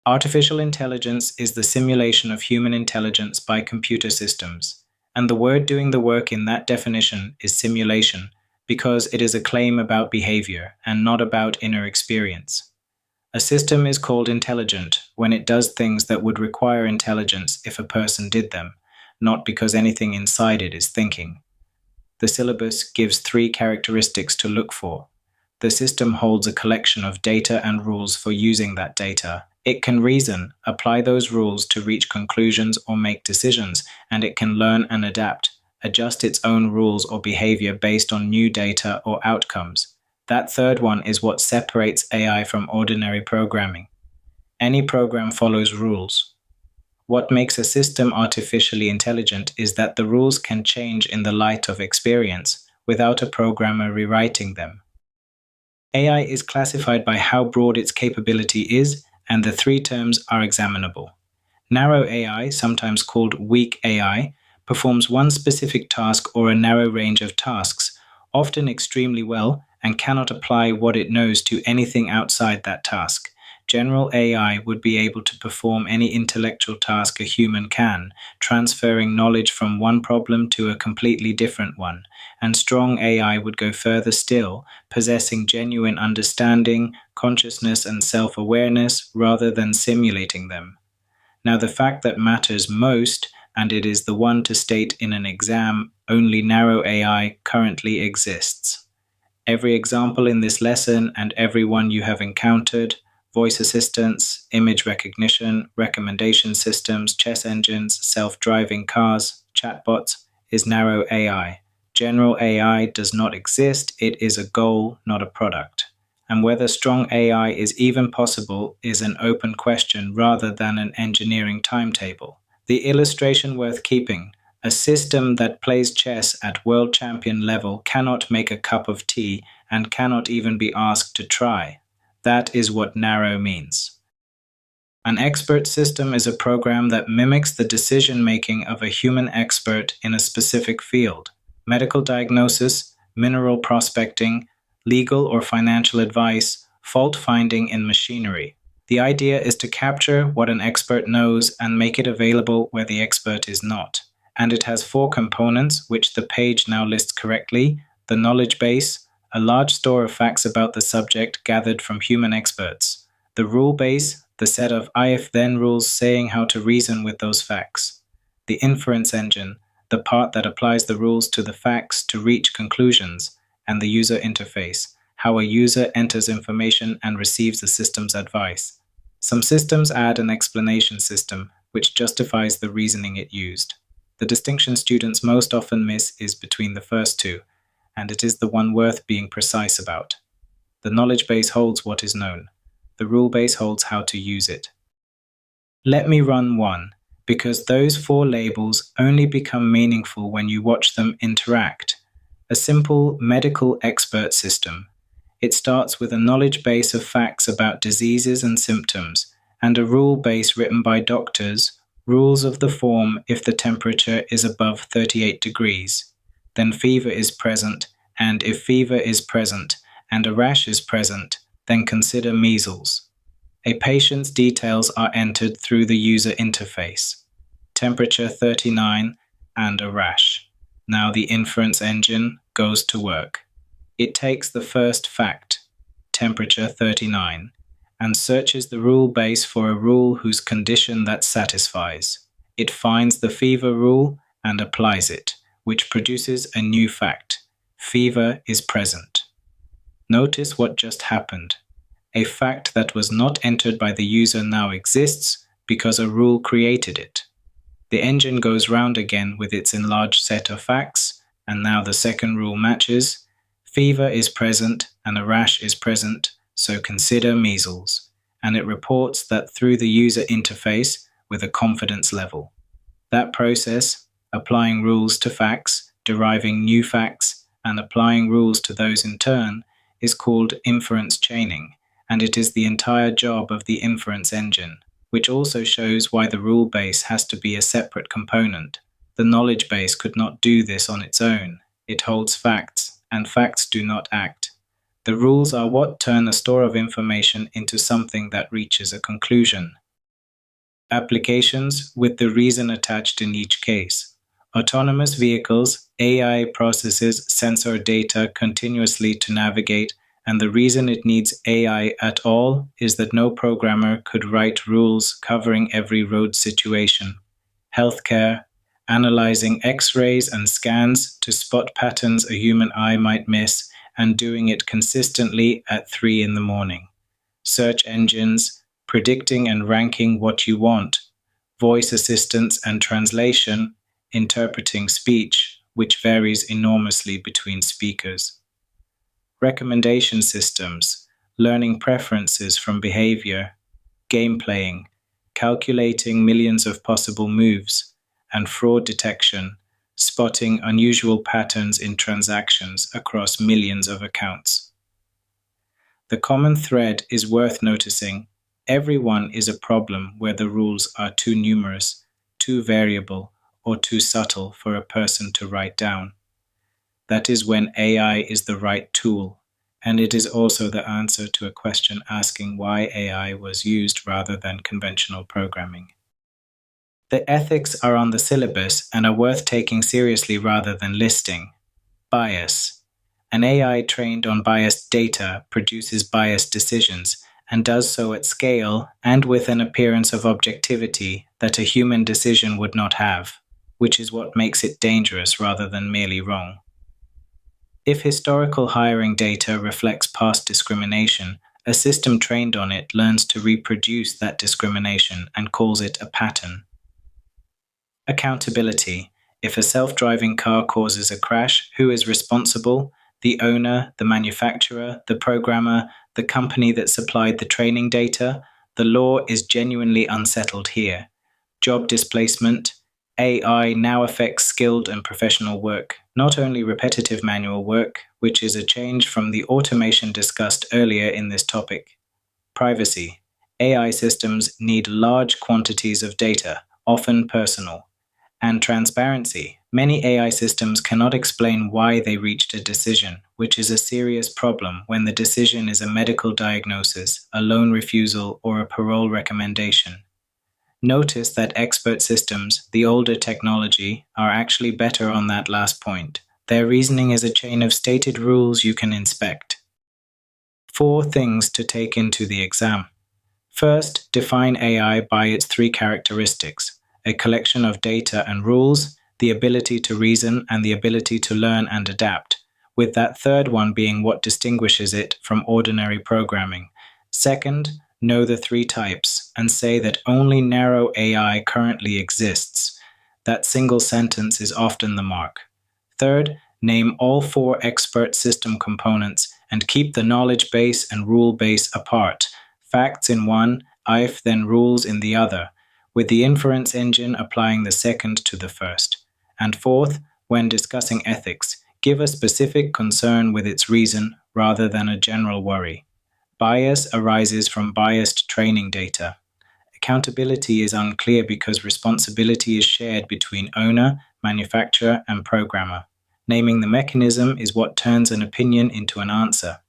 Artificial intelligence is the simulation of human intelligence by computer systems, and the word doing the work in that definition is simulation because it is a claim about behavior and not about inner experience. A system is called intelligent when it does things that would require intelligence if a person did them, not because anything inside it is thinking. The syllabus gives 3 characteristics to look for. The system holds a collection of data and rules for using that data. It can reason, apply those rules to reach conclusions or make decisions, and it can learn and adapt, adjust its own rules or behavior based on new data or outcomes. That third one is what separates AI from ordinary programming. Any program follows rules. What makes a system artificially intelligent is that the rules can change in the light of experience without a programmer rewriting them. AI is classified by how broad its capability is, and the 3 terms are examinable. Narrow AI, sometimes called weak AI, performs one specific task or a narrow range of tasks, often extremely well, and cannot apply what it knows to anything outside that task. General AI would be able to perform any intellectual task a human can, transferring knowledge from one problem to a completely different one. And strong AI would go further still, possessing genuine understanding, consciousness, and self-awareness rather than simulating them. Now, the fact that matters most, and it is the one to state in an exam, only narrow AI currently exists. Every example in this lesson and every one you have encountered, voice assistants, image recognition, recommendation systems, chess engines, self-driving cars, chatbots, is narrow AI. General AI does not exist, it is a goal, not a product. And whether strong AI is even possible is an open question rather than an engineering timetable. The illustration worth keeping: a system that plays chess at world champion level cannot make a cup of tea and cannot even be asked to try. That is what narrow means. An expert system is a program that mimics the decision-making of a human expert in a specific field: medical diagnosis, mineral prospecting, legal or financial advice, fault finding in machinery. The idea is to capture what an expert knows and make it available where the expert is not. And it has 4 components, which the page now lists correctly: the knowledge base, a large store of facts about the subject gathered from human experts; the rule base, the set of if-then rules saying how to reason with those facts; the inference engine, the part that applies the rules to the facts to reach conclusions; and the user interface, how a user enters information and receives the system's advice. Some systems add an explanation system, which justifies the reasoning it used. The distinction students most often miss is between the first 2, and it is the one worth being precise about. The knowledge base holds what is known. The rule base holds how to use it. Let me run one, because those 4 labels only become meaningful when you watch them interact. A simple medical expert system. It starts with a knowledge base of facts about diseases and symptoms, and a rule base written by doctors, rules of the form if the temperature is above 38 degrees. Then fever is present, and if fever is present and a rash is present, then consider measles. A patient's details are entered through the user interface. Temperature 39 and a rash. Now the inference engine goes to work. It takes the first fact, temperature 39, and searches the rule base for a rule whose condition that satisfies. It finds the fever rule and applies it, which produces a new fact: fever is present. Notice what just happened. A fact that was not entered by the user now exists because a rule created it. The engine goes round again with its enlarged set of facts, and now the second rule matches. Fever is present and a rash is present, so consider measles. And it reports that through the user interface with a confidence level. That process, applying rules to facts, deriving new facts, and applying rules to those in turn, is called inference chaining, and it is the entire job of the inference engine, which also shows why the rule base has to be a separate component. The knowledge base could not do this on its own. It holds facts, and facts do not act. The rules are what turn a store of information into something that reaches a conclusion. Applications with the reason attached in each case. Autonomous vehicles, AI processes sensor data continuously to navigate, and the reason it needs AI at all is that no programmer could write rules covering every road situation. Healthcare, analyzing X-rays and scans to spot patterns a human eye might miss and doing it consistently at 3 in the morning. Search engines, predicting and ranking what you want. Voice assistance and translation, interpreting speech, which varies enormously between speakers. Recommendation systems, learning preferences from behavior. Game playing, calculating millions of possible moves. And fraud detection, spotting unusual patterns in transactions across millions of accounts. The common thread is worth noticing. Everyone is a problem where the rules are too numerous, too variable, or too subtle for a person to write down. That is when AI is the right tool, and it is also the answer to a question asking why AI was used rather than conventional programming. The ethics are on the syllabus and are worth taking seriously rather than listing. Bias. An AI trained on biased data produces biased decisions and does so at scale and with an appearance of objectivity that a human decision would not have, which is what makes it dangerous rather than merely wrong. If historical hiring data reflects past discrimination, a system trained on it learns to reproduce that discrimination and calls it a pattern. Accountability. If a self-driving car causes a crash, who is responsible? The owner, the manufacturer, the programmer, the company that supplied the training data? The law is genuinely unsettled here. Job displacement. AI now affects skilled and professional work, not only repetitive manual work, which is a change from the automation discussed earlier in this topic. Privacy. AI systems need large quantities of data, often personal. And transparency. Many AI systems cannot explain why they reached a decision, which is a serious problem when the decision is a medical diagnosis, a loan refusal, or a parole recommendation. Notice that expert systems, the older technology, are actually better on that last point. Their reasoning is a chain of stated rules you can inspect. 4 things to take into the exam. First, define AI by its 3 characteristics: a collection of data and rules, the ability to reason, and the ability to learn and adapt, with that third one being what distinguishes it from ordinary programming. Second, know the 3 types and say that only narrow AI currently exists. That single sentence is often the mark. Third, name all 4 expert system components and keep the knowledge base and rule base apart. Facts in one, if then rules in the other, with the inference engine applying the second to the first. And fourth, when discussing ethics, give a specific concern with its reason rather than a general worry. Bias arises from biased training data. Accountability is unclear because responsibility is shared between owner, manufacturer, and programmer. Naming the mechanism is what turns an opinion into an answer.